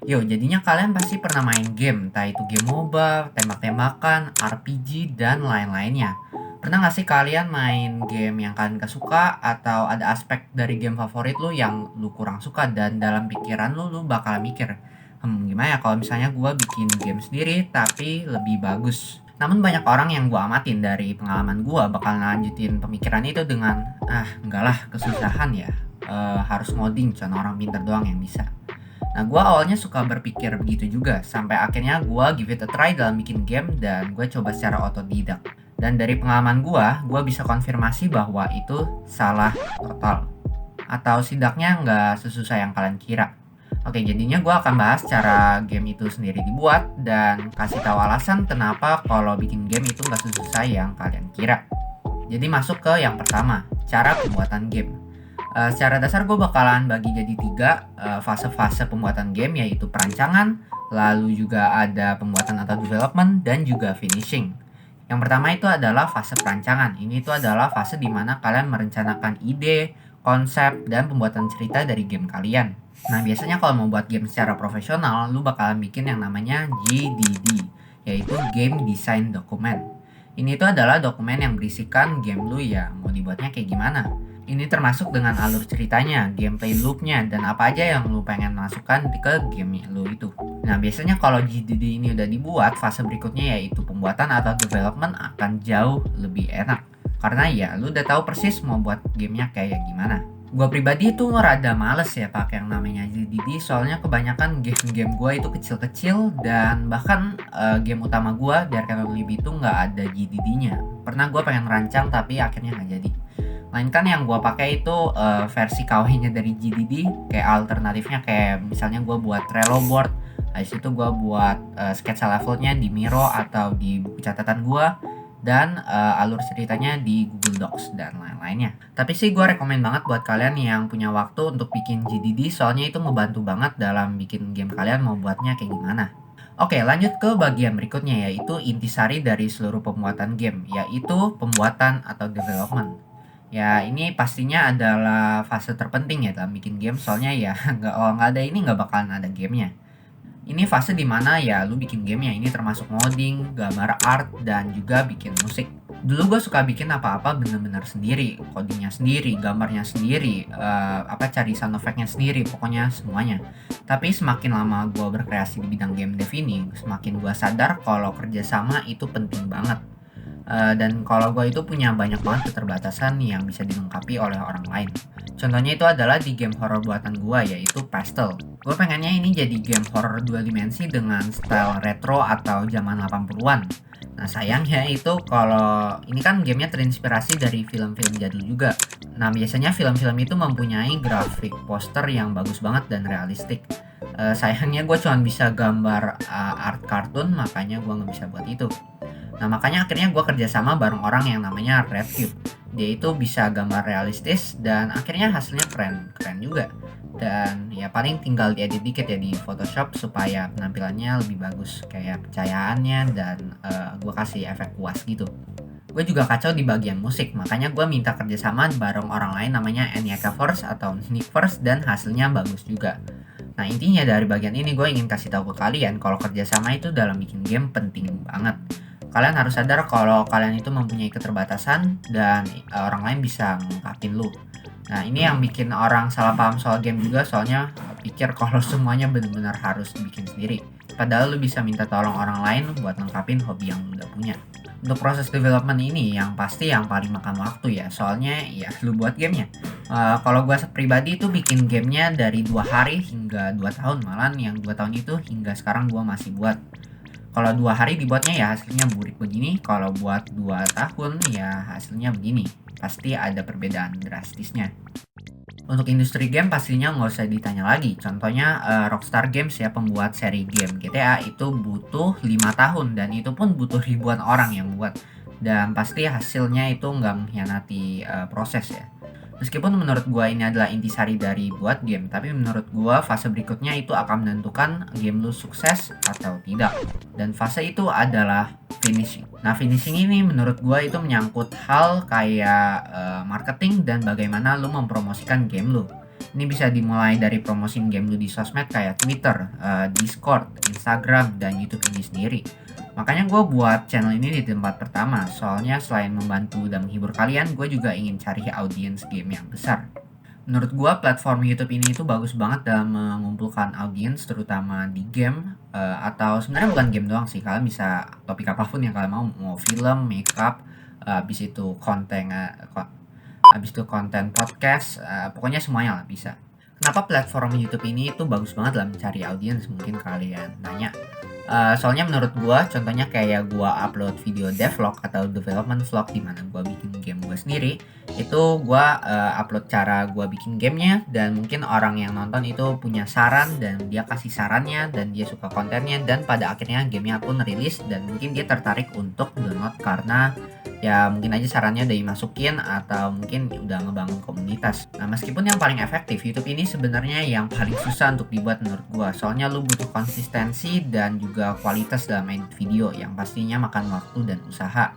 Jadinya kalian pasti pernah main game, entah itu game MOBA, tembak-tembakan, RPG, dan lain-lainnya. Pernah gak sih kalian main game yang kalian gak suka, atau ada aspek dari game favorit lu yang lu kurang suka, dan dalam pikiran lu bakal mikir, gimana ya kalau misalnya gue bikin game sendiri, tapi lebih bagus. Namun banyak orang yang gue amatin dari pengalaman gue bakal lanjutin pemikiran itu dengan, enggak lah, kesusahan ya. Harus ngoding, cuma orang pintar doang yang bisa. Nah, gue awalnya suka berpikir begitu juga, sampai akhirnya gue give it a try dalam bikin game dan gue coba secara otodidak. Dan dari pengalaman gue bisa konfirmasi bahwa itu salah total. Atau setidaknya nggak sesusah yang kalian kira. Oke, jadinya gue akan bahas cara game itu sendiri dibuat dan kasih tahu alasan kenapa kalau bikin game itu nggak sesusah yang kalian kira. Jadi masuk ke yang pertama, cara pembuatan game. Secara dasar gue bakalan bagi jadi 3 fase-fase pembuatan game, yaitu perancangan, lalu juga ada pembuatan atau development, dan juga finishing. Yang pertama itu adalah fase perancangan. Ini itu adalah fase dimana kalian merencanakan ide, konsep, dan pembuatan cerita dari game kalian. Nah, biasanya kalau mau buat game secara profesional, lu bakalan bikin yang namanya GDD, yaitu Game Design Document. Ini itu adalah dokumen yang berisikan game lu ya mau dibuatnya kayak gimana. Ini termasuk dengan alur ceritanya, gameplay loopnya, dan apa aja yang lu pengen masukkan ke game lu itu. Nah, biasanya kalau GDD ini udah dibuat, fase berikutnya yaitu pembuatan atau development akan jauh lebih enak. Karena ya, lu udah tahu persis mau buat gamenya kayak gimana. Gua pribadi itu rada males ya pakai yang namanya GDD, soalnya kebanyakan game-game gua itu kecil-kecil dan bahkan game utama gua di Arcane Libby itu nggak ada GDD-nya. Pernah gua pengen rancang tapi akhirnya nggak jadi. Melainkan yang gue pakai itu versi KW-nya dari GDD, kayak alternatifnya kayak misalnya gue buat Trello board, habis itu gue buat sketsa levelnya di Miro atau di buku catatan gue, dan alur ceritanya di Google Docs dan lain-lainnya. Tapi sih gue rekomen banget buat kalian yang punya waktu untuk bikin GDD, soalnya itu ngebantu banget dalam bikin game kalian mau buatnya kayak gimana. Oke, lanjut ke bagian berikutnya, yaitu intisari dari seluruh pembuatan game, yaitu pembuatan atau development. Ya, ini pastinya adalah fase terpenting ya dalam bikin game, soalnya ya nggak ada ini nggak bakalan ada gamenya. Ini fase dimana ya lu bikin gamenya, ini termasuk modding, gambar art, dan juga bikin musik. Dulu gue suka bikin apa-apa bener-bener sendiri, codingnya sendiri, gambarnya sendiri, cari sound effect-nya sendiri, pokoknya semuanya. Tapi semakin lama gue berkreasi di bidang game dev ini, semakin gue sadar kalau kerjasama itu penting banget. Dan kalau gue itu punya banyak banget keterbatasan yang bisa dilengkapi oleh orang lain. Contohnya itu adalah di game horror buatan gue, yaitu Pastel. Gue pengennya ini jadi game horror 2 dimensi dengan style retro atau zaman 80-an. Nah, sayangnya itu kalau ini kan gamenya terinspirasi dari film-film jadul juga. Nah, biasanya film-film itu mempunyai grafik poster yang bagus banget dan realistik. Sayangnya gue cuma bisa gambar art kartun, makanya gue nggak bisa buat itu. Nah, makanya akhirnya gue kerjasama bareng orang yang namanya RedCube. Dia itu bisa gambar realistis dan akhirnya hasilnya keren juga. Dan ya paling tinggal diedit dikit ya di Photoshop supaya penampilannya lebih bagus, kayak pencahayaannya, dan gue kasih efek puas gitu. Gue juga kacau di bagian musik, makanya gue minta kerjasama bareng orang lain namanya Enyaka Force atau Nick Force, dan hasilnya bagus juga. Nah, intinya dari bagian ini gue ingin kasih tahu ke kalian kalau kerjasama itu dalam bikin game penting banget. Kalian harus sadar kalau kalian itu mempunyai keterbatasan dan orang lain bisa ngungkapin lu. Nah, ini yang bikin orang salah paham soal game juga, soalnya pikir kalau semuanya benar-benar harus dibikin sendiri. Padahal lu bisa minta tolong orang lain buat lengkapin hobi yang lu udah punya. Untuk proses development ini yang pasti yang paling makan waktu ya, soalnya ya lu buat gamenya. Kalau gue pribadi itu bikin gamenya dari 2 hari hingga 2 tahun, malah yang 2 tahun itu hingga sekarang gue masih buat. Kalau 2 hari dibuatnya ya hasilnya burik begini, kalau buat 2 tahun ya hasilnya begini. Pasti ada perbedaan drastisnya. Untuk industri game pastinya nggak usah ditanya lagi. Contohnya Rockstar Games ya, pembuat seri game GTA itu butuh 5 tahun dan itu pun butuh ribuan orang yang buat. Dan pasti hasilnya itu nggak mengkhianati proses ya. Meskipun menurut gua ini adalah intisari dari buat game, tapi menurut gua fase berikutnya itu akan menentukan game lu sukses atau tidak. Dan fase itu adalah finishing. Nah, finishing ini menurut gua itu menyangkut hal kayak marketing dan bagaimana lu mempromosikan game lu. Ini bisa dimulai dari promosiin game lu di sosmed kayak Twitter, Discord, Instagram, dan YouTube ini sendiri. Makanya gue buat channel ini di tempat pertama, soalnya selain membantu dan menghibur kalian, gue juga ingin cari audiens game yang besar. Menurut gue platform YouTube ini itu bagus banget dalam mengumpulkan audiens, terutama di game, atau sebenarnya bukan game doang sih. Kalian bisa topik apapun yang kalian mau film, makeup, habis itu konten podcast, pokoknya semuanya lah bisa. Kenapa platform YouTube ini itu bagus banget dalam mencari audiens, mungkin kalian nanya. Soalnya menurut gua, contohnya kayak gua upload video devlog atau development vlog di mana gua bikin game gua sendiri, itu gua upload cara gua bikin gamenya, dan mungkin orang yang nonton itu punya saran dan dia kasih sarannya dan dia suka kontennya, dan pada akhirnya gamenya pun rilis dan mungkin dia tertarik untuk download karena ya mungkin aja sarannya udah dimasukin atau mungkin udah ngebangun komunitas. Nah, meskipun yang paling efektif, YouTube ini sebenarnya yang paling susah untuk dibuat menurut gua. Soalnya lu butuh konsistensi dan juga kualitas dalam edit video yang pastinya makan waktu dan usaha.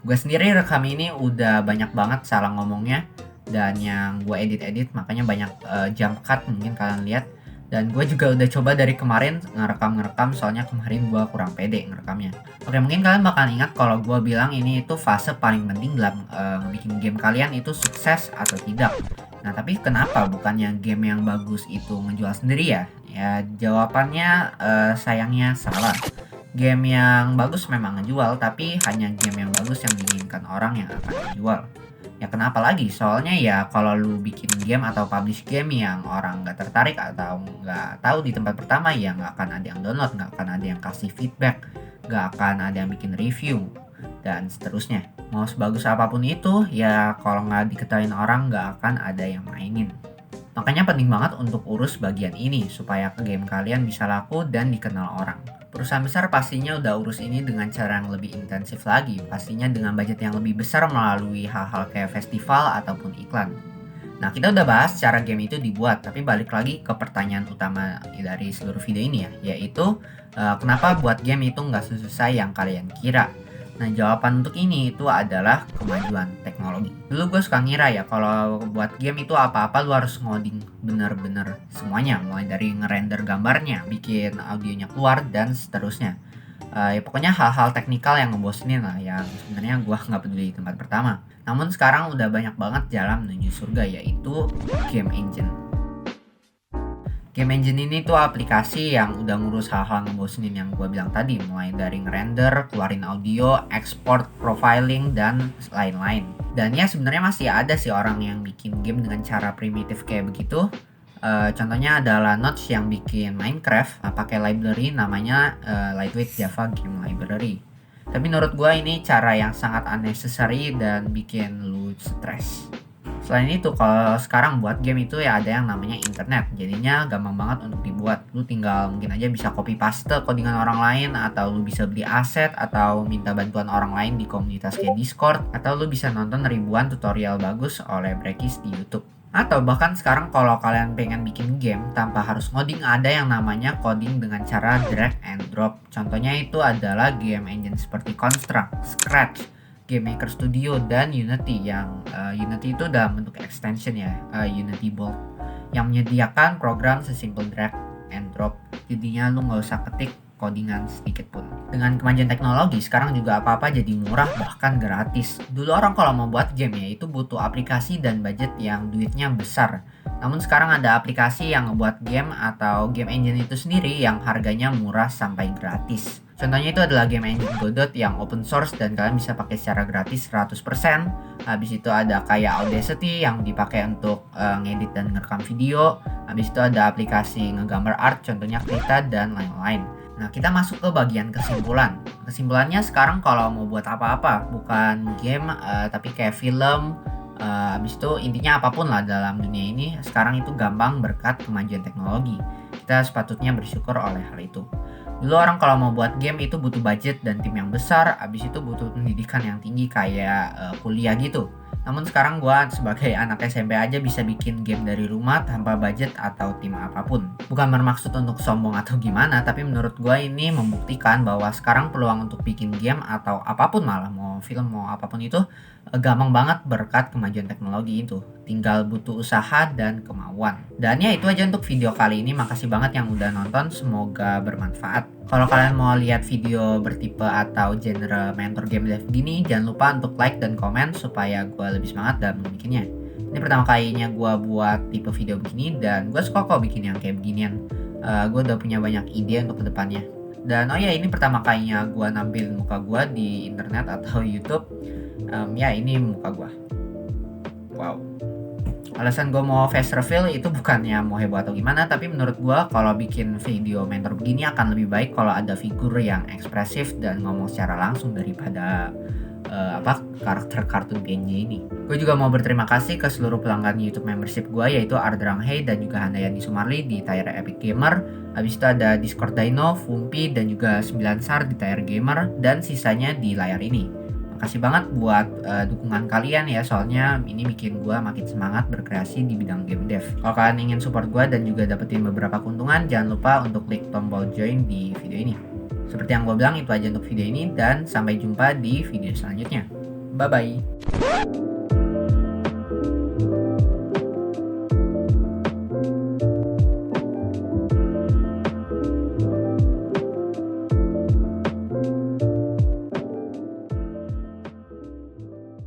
Gue sendiri rekam ini udah banyak banget salah ngomongnya, dan yang gue edit-edit makanya banyak jump cut, mungkin kalian lihat. Dan gue juga udah coba dari kemarin ngerekam, soalnya kemarin gue kurang pede ngerekamnya. Oke, mungkin kalian bakal ingat kalau gue bilang ini itu fase paling penting dalam bikin game kalian itu sukses atau tidak. Nah, tapi kenapa bukannya game yang bagus itu menjual sendiri ya? Ya, jawabannya sayangnya salah. Game yang bagus memang ngejual, tapi hanya game yang bagus yang diinginkan orang yang akan dijual. Ya kenapa lagi? Soalnya ya kalau lu bikin game atau publish game yang orang nggak tertarik atau nggak tahu di tempat pertama, ya nggak akan ada yang download, nggak akan ada yang kasih feedback, nggak akan ada yang bikin review, dan seterusnya. Mau sebagus apapun itu, ya kalau nggak diketahui orang nggak akan ada yang mainin. Makanya penting banget untuk urus bagian ini supaya game kalian bisa laku dan dikenal orang. Perusahaan besar pastinya udah urus ini dengan cara yang lebih intensif lagi, pastinya dengan budget yang lebih besar melalui hal-hal kayak festival ataupun iklan. Nah, kita udah bahas cara game itu dibuat, tapi balik lagi ke pertanyaan utama dari seluruh video ini ya, yaitu kenapa buat game itu nggak sesusah yang kalian kira? Nah, jawaban untuk ini itu adalah kemajuan teknologi. Dulu gue suka ngira ya, kalau buat game itu apa-apa lu harus ngoding bener-bener semuanya, mulai dari ngerender gambarnya, bikin audionya keluar, dan seterusnya. Ya pokoknya hal-hal teknikal yang ngebosenin lah, yang sebenarnya gue nggak peduli di tempat pertama. Namun sekarang udah banyak banget jalan menuju surga, yaitu game engine. Game engine ini tuh aplikasi yang udah ngurus hal-hal ngebosenin yang gue bilang tadi, mulai dari ngerender, keluarin audio, export, profiling, dan lain-lain. Dan ya sebenarnya masih ada sih orang yang bikin game dengan cara primitif kayak begitu. Contohnya adalah Notch yang bikin Minecraft pakai library namanya Lightweight Java Game Library. Tapi menurut gue ini cara yang sangat unnecessary dan bikin lu stres. Selain itu, kalau sekarang buat game itu ya ada yang namanya internet, jadinya gampang banget untuk dibuat. Lu tinggal mungkin aja bisa copy paste codingan orang lain, atau lu bisa beli aset, atau minta bantuan orang lain di komunitas kayak Discord, atau lu bisa nonton ribuan tutorial bagus oleh Brekis di YouTube. Atau bahkan sekarang kalau kalian pengen bikin game tanpa harus ngoding, ada yang namanya coding dengan cara drag and drop. Contohnya itu adalah game engine seperti Construct, Scratch, Game Maker Studio, dan Unity. Yang Unity itu dalam bentuk extension ya, Unity Bolt, yang menyediakan program sesimpel drag and drop. Jadinya lu nggak usah ketik codingan sedikit pun. Dengan kemajuan teknologi, sekarang juga apa-apa jadi murah, bahkan gratis. Dulu orang kalau mau buat game ya itu butuh aplikasi dan budget yang duitnya besar. Namun sekarang ada aplikasi yang ngebuat game atau game engine itu sendiri yang harganya murah sampai gratis. Contohnya itu adalah game engine Godot yang open source dan kalian bisa pakai secara gratis 100%. Habis itu ada kayak Audacity yang dipakai untuk ngedit dan ngerekam video. Habis itu ada aplikasi ngegambar art, contohnya Krita, dan lain-lain. Nah, kita masuk ke bagian kesimpulan. Kesimpulannya sekarang kalau mau buat apa-apa, bukan game tapi kayak film, habis itu intinya apapun lah dalam dunia ini sekarang itu gampang berkat kemajuan teknologi. Kita sepatutnya bersyukur oleh hal itu. Dulu orang kalau mau buat game itu butuh budget dan tim yang besar, habis itu butuh pendidikan yang tinggi kayak kuliah gitu. Namun sekarang gua sebagai anak SMP aja bisa bikin game dari rumah tanpa budget atau tim apapun. Bukan bermaksud untuk sombong atau gimana, tapi menurut gua ini membuktikan bahwa sekarang peluang untuk bikin game atau apapun, malah mau mau film, mau apapun itu, gampang banget berkat kemajuan teknologi itu. Tinggal butuh usaha dan kemauan. Dan ya itu aja untuk video kali ini. Makasih banget yang udah nonton, semoga bermanfaat. Kalau kalian mau lihat video bertipe atau genre mentor game dev gini, jangan lupa untuk like dan komen supaya gue lebih semangat dalam membikinnya. Ini pertama kalinya gue buat tipe video begini dan gue suka kok bikin yang kayak beginian. Gue udah punya banyak ide untuk kedepannya. Dan oh ya, ini pertama kalinya gue nampilin muka gue di internet atau YouTube. Ya ini muka gue. Wow. Alasan gue mau face reveal itu bukannya mau heboh atau gimana, tapi menurut gue kalau bikin video mentor begini akan lebih baik kalau ada figur yang ekspresif dan ngomong secara langsung daripada karakter kartun PNG ini. Gue juga mau berterima kasih ke seluruh pelanggan YouTube membership gue, yaitu Ardrang Hey dan juga Handayani Sumarli di tier Epic Gamer. Habis itu ada Discord Dino, Fumpi, dan juga 9 Sar di tier Gamer, dan sisanya di layar ini. Makasih banget buat dukungan kalian ya, soalnya ini bikin gue makin semangat berkreasi di bidang game dev. Kalau kalian ingin support gue dan juga dapetin beberapa keuntungan, jangan lupa untuk klik tombol join di video ini. Seperti yang gue bilang, itu aja untuk video ini, dan sampai jumpa di video selanjutnya. Bye-bye.